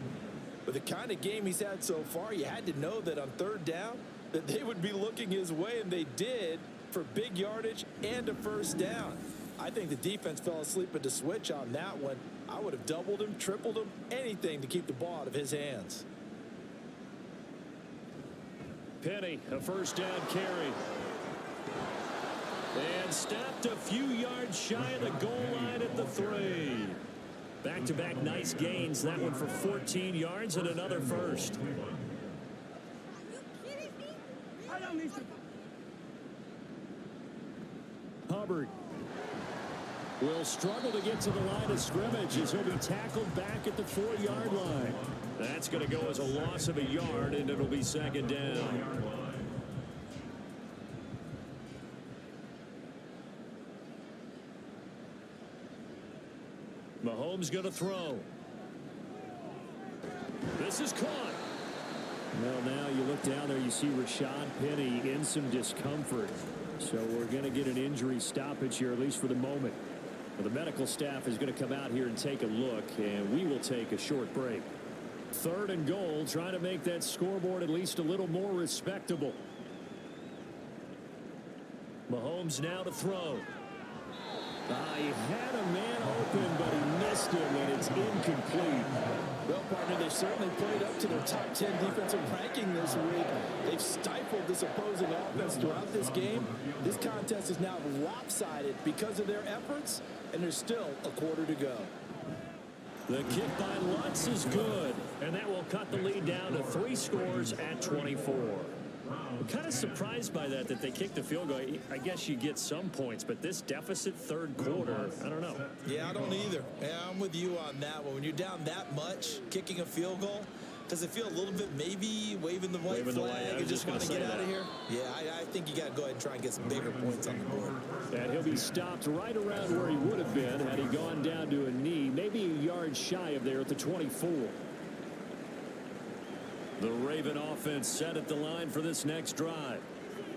With the kind of game he's had so far, you had to know that on 3rd down that they would be looking his way, and they did, for big yardage and a first down. I think the defense fell asleep at the switch on that one. I would have doubled him, tripled him, anything to keep the ball out of his hands. Penny, a first down carry. And stopped a few yards shy of the goal line at the 3. Back-to-back nice gains. That one for 14 yards and another first. Hubbard will struggle to get to the line of scrimmage as he'll be tackled back at the 4-yard line. That's going to go as a loss of a yard, and it'll be 2nd down. Mahomes going to throw. This is caught. Well, now you look down there, you see Rashad Penny in some discomfort. So we're going to get an injury stoppage here, at least for the moment. Well, the medical staff is going to come out here and take a look, and we will take a short break. 3rd and goal, trying to make that scoreboard at least a little more respectable. Mahomes now to throw. He had a man open, but he missed him, and it's incomplete. Well, partner, they've certainly played up to their top 10 defensive ranking this week. They've stifled this opposing offense throughout this game. This contest is now lopsided because of their efforts, and there's still a quarter to go. The kick by Lutz is good, and that will cut the lead down to 3 scores at 24. I'm kind of surprised by that they kicked the field goal. I guess you get some points, but this deficit 3rd quarter, I don't know. Yeah, I don't either. Yeah, I'm with you on that one. When you're down that much, kicking a field goal, does it feel a little bit maybe waving the white flag and just want to get out of here? Yeah, I think you got to go ahead and try and get some bigger points on the board. And he'll be stopped right around where he would have been had he gone down to a knee, maybe a yard shy of there at the 24. The Raven offense set at the line for this next drive.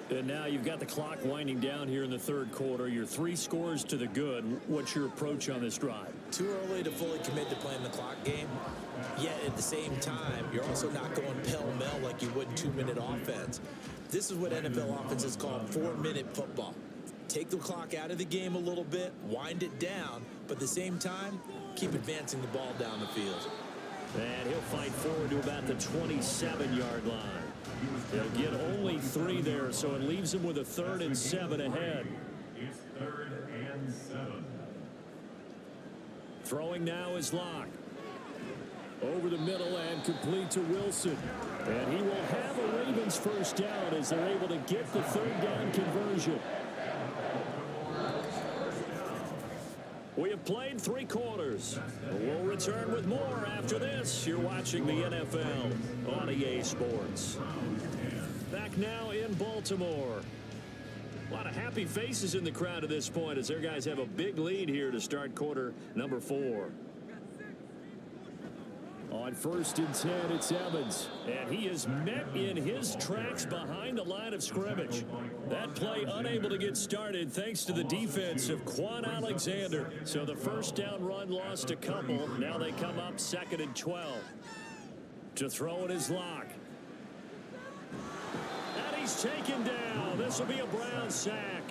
And now you've got the clock winding down here in the 3rd quarter. You're 3 scores to the good. What's your approach on this drive? Too early to fully commit to playing the clock game. Yet at the same time, you're also not going pell-mell like you would in 2-minute offense. This is what NFL offenses call 4-minute football. Take the clock out of the game a little bit, wind it down, but at the same time, keep advancing the ball down the field. And he'll fight forward to about the 27-yard line. They'll get only 3 there, so it leaves him with a 3rd and 7 ahead. It's 3rd and 7. Throwing now is Locke. Over the middle and complete to Wilson. And he will have a Ravens first down as they're able to get the 3rd down conversion. We have played 3 quarters. We'll return with more after this. You're watching the NFL on EA Sports. Back now in Baltimore. A lot of happy faces in the crowd at this point as their guys have a big lead here to start quarter number 4. On 1st and 10, it's Evans. And he is met in his tracks behind the line of scrimmage. That play unable to get started thanks to the defense of Quan Alexander. So the first down run lost a couple. Now they come up 2nd and 12. To throw it is Locke. And he's taken down. This will be a Brown sack.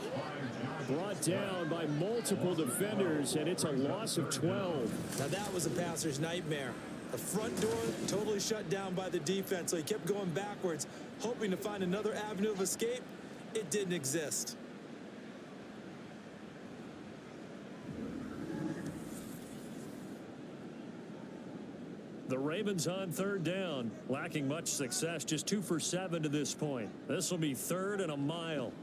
Brought down by multiple defenders, and it's a loss of 12. Now that was a passer's nightmare. The front door totally shut down by the defense, so he kept going backwards, hoping to find another avenue of escape. It didn't exist. The Ravens on 3rd down, lacking much success, just 2 for 7 to this point. This will be 3rd and a mile.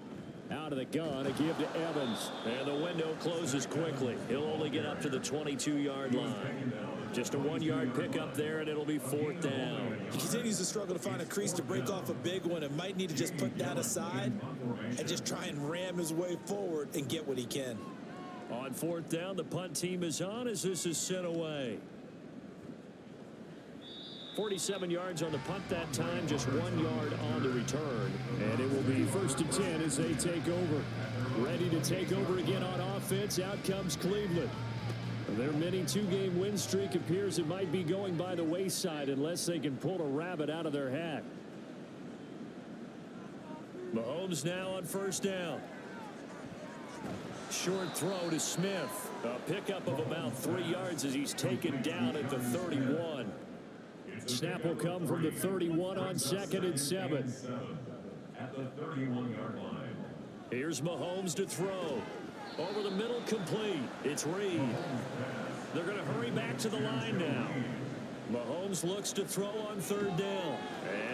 Out of the gun, a give to Evans. And the window closes quickly. He'll only get up to the 22-yard line. Just a 1-yard pickup there, and it'll be 4th down. He continues to struggle to find a crease to break off a big one and might need to just put that aside and just try and ram his way forward and get what he can. On 4th down, the punt team is on as this is sent away. 47 yards on the punt that time, just 1 yard on the return. And it will be 1st and 10 as they take over. Ready to take over again on offense. Out comes Cleveland. Their mini 2-game win streak appears it might be going by the wayside unless they can pull a rabbit out of their hat. Mahomes now on 1st down. Short throw to Smith. A pickup of about 3 yards as he's taken down at the 31. Snap will come from the 31 on 2nd and 7. At the 31-yard line. Here's Mahomes to throw. Over the middle, complete. It's Reed. They're going to hurry back to the line now. Mahomes looks to throw on 3rd down.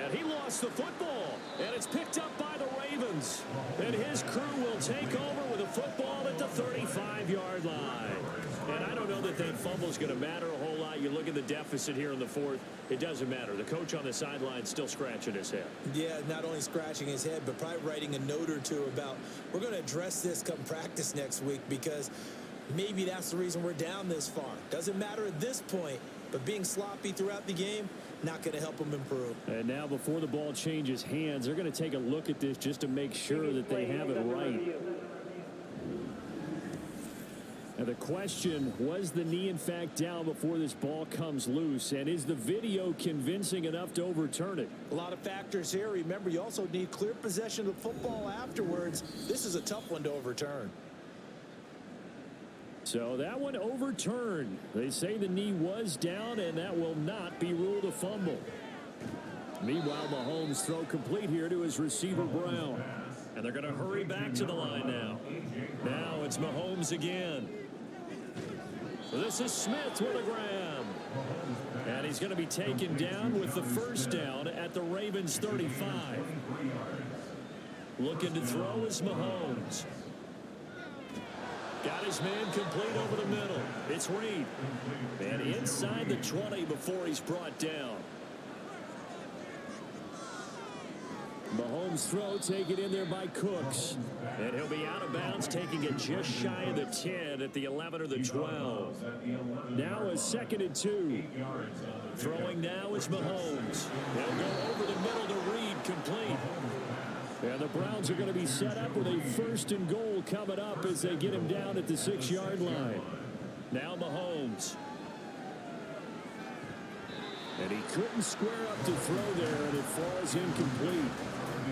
And he lost the football. And it's picked up by the Ravens. And his crew will take over with a football at the 35-yard line. And I don't know that fumble is going to matter a whole lot. You look at the deficit here in the 4th. It doesn't matter. The coach on the sideline still scratching his head. Yeah, not only scratching his head, but probably writing a note or two about we're going to address this come practice next week because maybe that's the reason we're down this far. Doesn't matter at this point, but being sloppy throughout the game, not going to help them improve. And now before the ball changes hands, they're going to take a look at this just to make sure that they have it right. Now the question, was the knee in fact down before this ball comes loose? And is the video convincing enough to overturn it? A lot of factors here. Remember, you also need clear possession of the football afterwards. This is a tough one to overturn. So that one overturned. They say the knee was down, and that will not be ruled a fumble. Meanwhile, Mahomes throw complete here to his receiver, Brown. And they're going to hurry back to the line now. Now it's Mahomes again. This is Smith with a grab. And he's going to be taken down with the 1st down at the Ravens 35. Looking to throw is Mahomes. Got his man complete over the middle. It's Reed. And inside the 20 before he's brought down. Mahomes throw taken in there by Cooks. And he'll be out of bounds, taking it just shy of the 10 at the 11 or the 12. Now a 2nd and 2. Throwing now is Mahomes. They'll go over the middle to Reed, complete. And the Browns are going to be set up with a 1st and goal coming up as they get him down at the 6-yard line. Now Mahomes. And he couldn't square up to throw there, and it falls incomplete.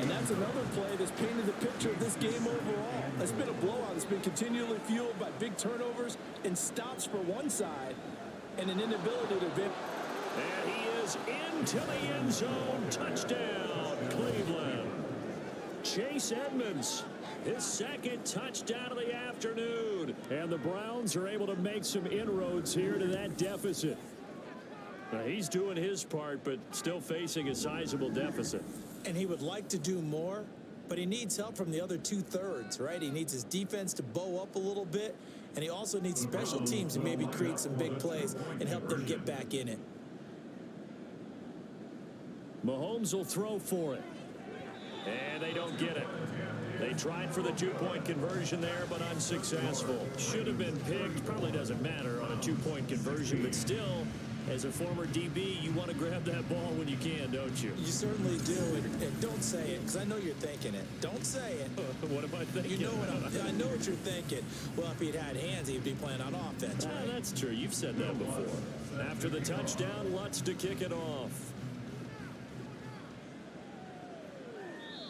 And that's another play that's painted the picture of this game overall. It's been a blowout. It's been continually fueled by big turnovers and stops for one side and an inability to advance. And he is into the end zone. Touchdown, Cleveland. Chase Edmonds, his 2nd touchdown of the afternoon. And the Browns are able to make some inroads here to that deficit. Now he's doing his part, but still facing a sizable deficit. And he would like to do more, but he needs help from the other 2/3, right? He needs his defense to bow up a little bit, and he also needs special teams to maybe create some big plays and help them get back in it. Mahomes will throw for it. And they don't get it. They tried for the 2-point conversion there, but unsuccessful. Should have been picked. Probably doesn't matter on a 2-point conversion, but still, As a former DB, you want to grab that ball when you can, don't you? You certainly do, and don't say it, because I know you're thinking it. Don't say it. What am I thinking? You know what I know what you're thinking. Well, if he'd had hands, he'd be playing on offense, right? That's true. You've said that before. After the touchdown, Lutz to kick it off.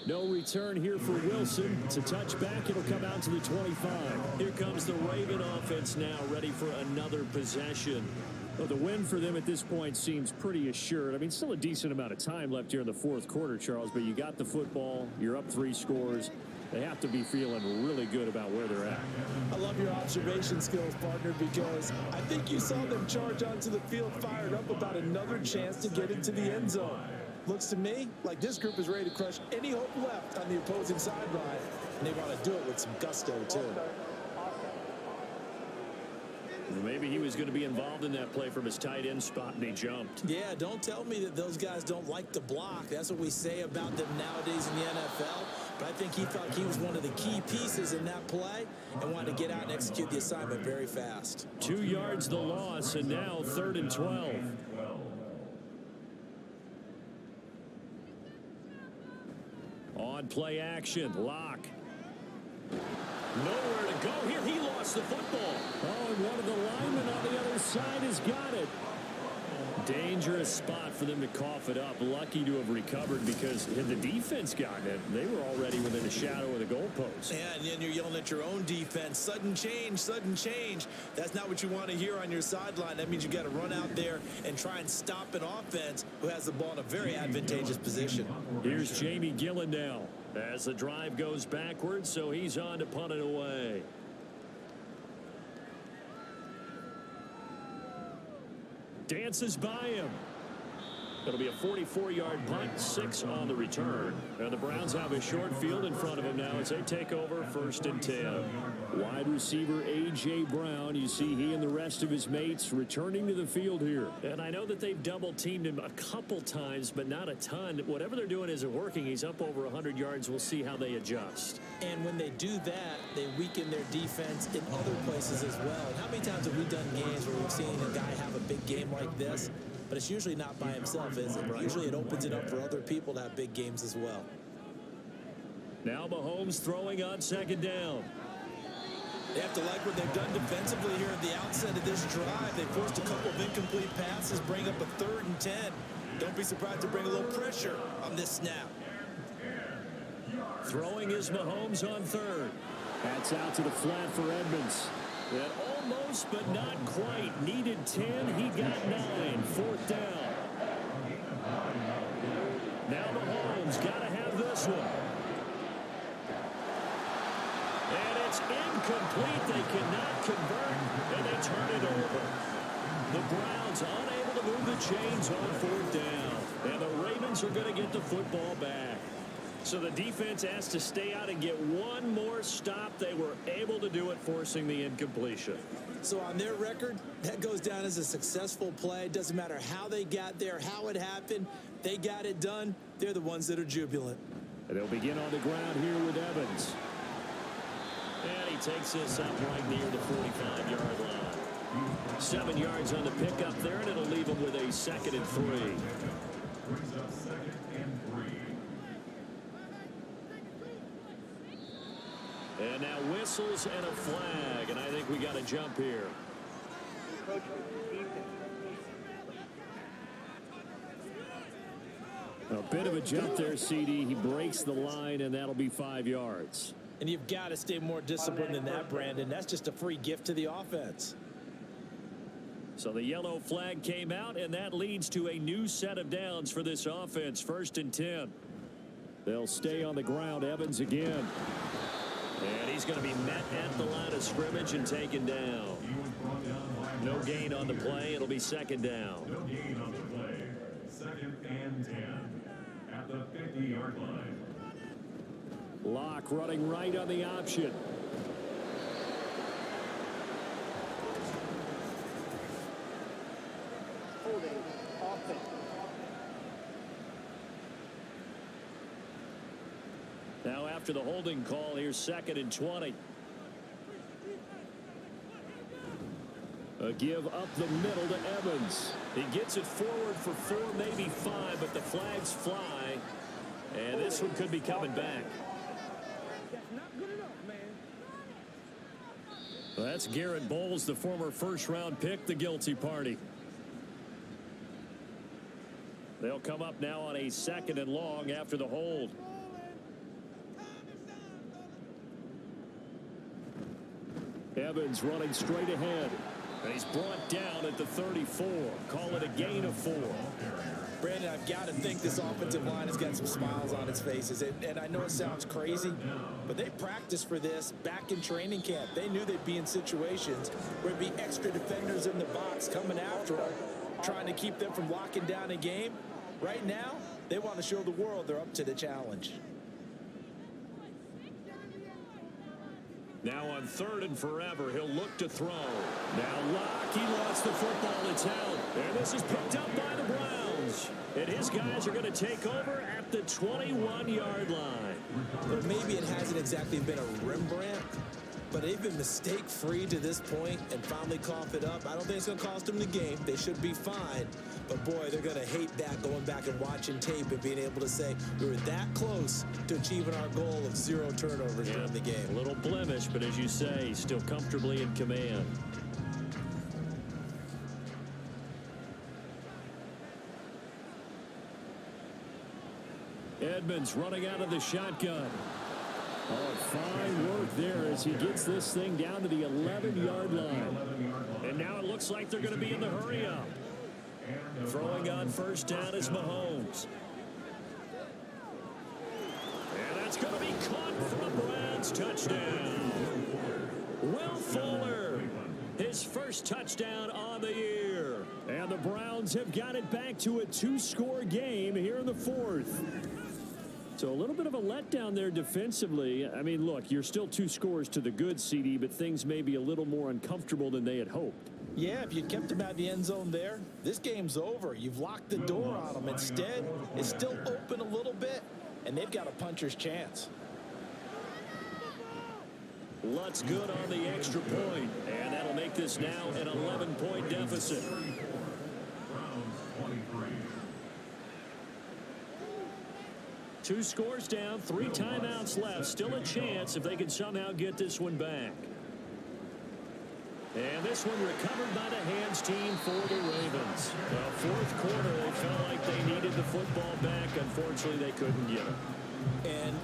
No return here for Wilson. It's a touchback. It'll come out to the 25. Here comes the Raven offense now, ready for another possession. Well, the win for them at this point seems pretty assured. I mean, still a decent amount of time left here in the fourth quarter, Charles, but you got the football. You're up 3 scores. They have to be feeling really good about where they're at. I love your observation skills, partner, because I think you saw them charge onto the field fired up about another chance to get into the end zone. Looks to me like this group is ready to crush any hope left on the opposing sideline, and they want to do it with some gusto, too. Maybe he was going to be involved in that play from his tight end spot, and he jumped. Yeah, don't tell me that those guys don't like to block. That's what we say about them nowadays in the NFL. But I think he thought he was one of the key pieces in that play and wanted to get out and execute the assignment very fast. 2 yards the loss, and now 3rd and 12. On play action, Locke. Nowhere to go here. He lost the football. Oh, and one of the linemen on the other side has got it. Dangerous spot for them to cough it up. Lucky to have recovered because had the defense gotten it, they were already within a shadow of the goalpost. Yeah, and then you're yelling at your own defense. Sudden change, sudden change. That's not what you want to hear on your sideline. That means you got to run out there and try and stop an offense who has the ball in a very advantageous position. Here's Jamie Gillen now as the drive goes backwards, so he's on to punt it away. Dances by him. It'll be a 44-yard punt, 6 on the return. And the Browns have a short field in front of them now as they take over 1st and 10. Wide receiver A.J. Brown. You see he and the rest of his mates returning to the field here. And I know that they've double-teamed him a couple times, but not a ton. Whatever they're doing isn't working. He's up over 100 yards. We'll see how they adjust. And when they do that, they weaken their defense in other places as well. And how many times have we done games where we've seen a guy have a big game like this? But it's usually not by himself, is it? Right. Usually it opens it up for other people to have big games as well. Now Mahomes throwing on 2nd down. They have to like what they've done defensively here at the outset of this drive. They forced a couple of incomplete passes, bring up a 3rd and 10. Don't be surprised to bring a little pressure on this snap. Throwing is Mahomes on 3rd. That's out to the flat for Edmonds. That almost, but not quite. Needed 10. He got 9. 4th down. Now Mahomes got to have this one. And it's incomplete. They cannot convert, and they turn it over. The Browns unable to move the chains on 4th down. And the Ravens are going to get the football back. So the defense has to stay out and get one more stop. They were able to do it, forcing the incompletion. So on their record, that goes down as a successful play. It doesn't matter how they got there, how it happened. They got it done. They're the ones that are jubilant. And they'll begin on the ground here with Evans. And he takes this up right near the 45-yard line. 7 yards on the pickup there, and it'll leave him with a 2nd and 3. Brings up 2nd and 3. And now whistles and a flag, and I think we got a jump here. A bit of a jump there, CD. He breaks the line, and that'll be 5 yards. And you've got to stay more disciplined than that, Brandon. That's just a free gift to the offense. So the yellow flag came out, and that leads to a new set of downs for this offense. 1st and 10. They'll stay on the ground. Evans again. And he's going to be met at the line of scrimmage and taken down. No gain on the play. It'll be 2nd down. No gain on the play. 2nd and 10 at the 50-yard line. Locke running right on the option. Holding offense. Now after the holding call, here's 2nd and 20. A give up the middle to Evans. He gets it forward for 4, maybe 5, but the flags fly. And this one could be coming back. That's not good enough, man. That's Garrett Bowles, the former first-round pick, the guilty party. They'll come up now on a 2nd and long after the hold. Evans running straight ahead. And he's brought down at the 34. Call it a gain of 4. Brandon, I've got to think this offensive line has got some smiles on its faces. And I know it sounds crazy, but they practiced for this back in training camp. They knew they'd be in situations where there'd be extra defenders in the box coming after them, trying to keep them from locking down a game. Right now, they want to show the world they're up to the challenge. Now on 3rd and forever, he'll look to throw. Now Locke, he lost the football. It's out. And this is picked up by the Browns. And his guys are going to take over at the 21-yard line. Well, maybe it hasn't exactly been a Rembrandt, but they've been mistake-free to this point and finally cough it up. I don't think it's going to cost them the game. They should be fine. But, boy, they're going to hate that, going back and watching tape and being able to say we were that close to achieving our goal of 0 turnovers during the game. A little blemish, but as you say, still comfortably in command. Edmonds running out of the shotgun. Oh, fine work there as he gets this thing down to the 11-yard line. And now it looks like they're going to be in the hurry-up. Throwing on 1st down is Mahomes. And that's going to be caught for the Browns. Touchdown. Will Fuller, his first touchdown on the year. And the Browns have got it back to a 2-score game here in the 4th. So a little bit of a letdown there defensively. I mean, look, you're still 2 scores to the good, CD, but things may be a little more uncomfortable than they had hoped. Yeah, if you kept them out of the end zone there, this game's over. You've locked the door on them. Instead, it's still open a little bit, and they've got a puncher's chance. Lutt's good on the extra point, and that'll make this now an 11-point deficit. Two scores down, 3 timeouts left. Still a chance if they can somehow get this one back. And this one recovered by the hands team for the Ravens. The 4th quarter, they felt like they needed the football back. Unfortunately, they couldn't get it. And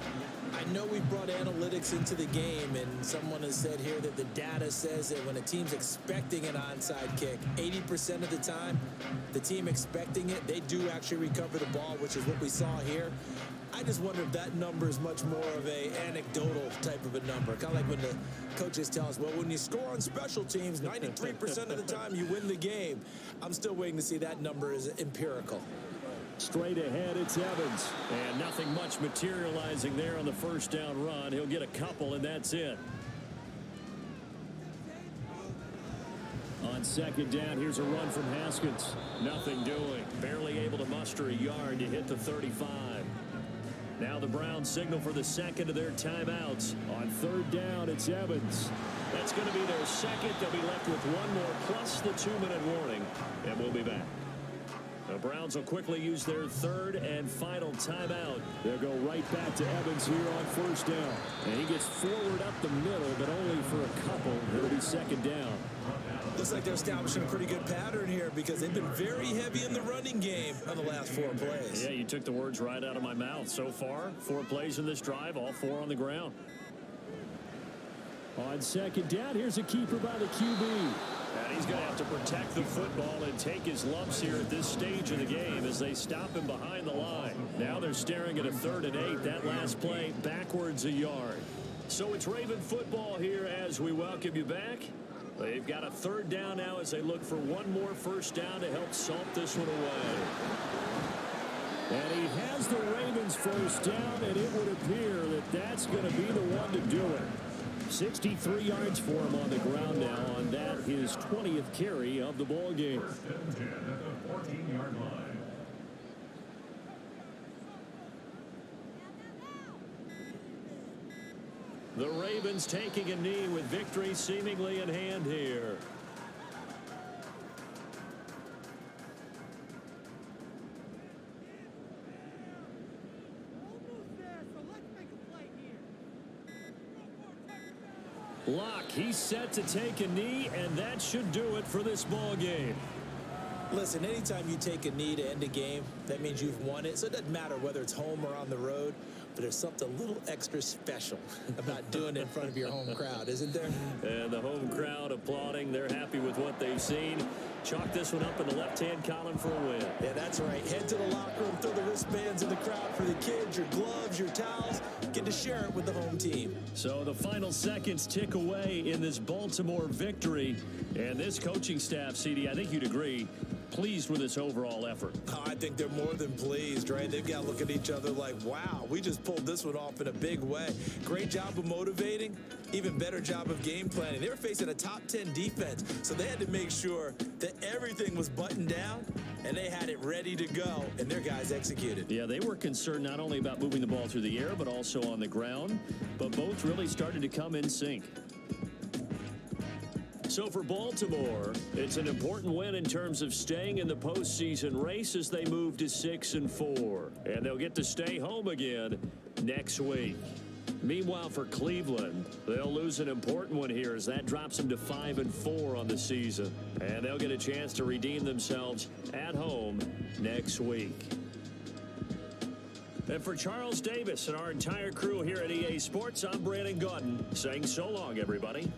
I know we brought analytics into the game, and someone has said here that the data says that when a team's expecting an onside kick, 80% of the time, the team expecting it, they do actually recover the ball, which is what we saw here. I just wonder if that number is much more of a anecdotal type of a number. Kind of like when the coaches tell us, well, when you score on special teams, 93% of the time you win the game. I'm still waiting to see that number is empirical. Straight ahead, it's Evans. And nothing much materializing there on the 1st down run. He'll get a couple, and that's it. On 2nd down, here's a run from Haskins. Nothing doing. Barely able to muster a yard to hit the 35. Now the Browns signal for the 2nd of their timeouts. On 3rd down, it's Evans. That's going to be their 2nd. They'll be left with 1 more plus the 2-minute warning. And we'll be back. The Browns will quickly use their 3rd and final timeout. They'll go right back to Evans here on 1st down. And he gets forward up the middle, but only for a couple. It'll be 2nd down. Looks like they're establishing a pretty good pattern here because they've been very heavy in the running game on the last 4 plays. Yeah, you took the words right out of my mouth. So far, 4 plays in this drive, all 4 on the ground. On 2nd down, here's a keeper by the QB. And he's going to have to protect the football and take his lumps here at this stage of the game as they stop him behind the line. Now they're staring at a 3rd and 8. That last play backwards a yard. So it's Raven football here as we welcome you back. They've got a 3rd down now as they look for 1 more 1st down to help salt this one away. And he has the Ravens 1st down, and it would appear that that's going to be the one to do it. 63 yards for him on the ground now on that, his 20th carry of the ball game. 1st and 10 at the 14-yard line. The Ravens taking a knee with victory seemingly in hand here. Locke, he's set to take a knee, and that should do it for this ball game. Listen, anytime you take a knee to end a game, that means you've won it. So it doesn't matter whether it's home or on the road, but there's something a little extra special about doing it in front of your home crowd, isn't there? And the home crowd applauding. They're happy with what they've seen. Chalk this one up in the left-hand column for a win. Yeah, that's right. Head to the locker room, throw the wristbands in the crowd for the kids, your gloves, your towels. Get to share it with the home team. So the final seconds tick away in this Baltimore victory. And this coaching staff, CD, I think you'd agree, pleased with this overall effort. Oh, I think they're more than pleased, right? They've got to look at each other like, wow, we just pulled this one off in a big way. Great job of motivating, even better job of game planning. They were facing a top 10 defense, so they had to make sure that everything was buttoned down and they had it ready to go, and their guys executed. Yeah, they were concerned not only about moving the ball through the air, but also on the ground, but both really started to come in sync. So for Baltimore, it's an important win in terms of staying in the postseason race as they move to 6-4. And they'll get to stay home again next week. Meanwhile, for Cleveland, they'll lose an important one here as that drops them to 5-4 on the season. And they'll get a chance to redeem themselves at home next week. And for Charles Davis and our entire crew here at EA Sports, I'm Brandon Gaudin saying so long, everybody.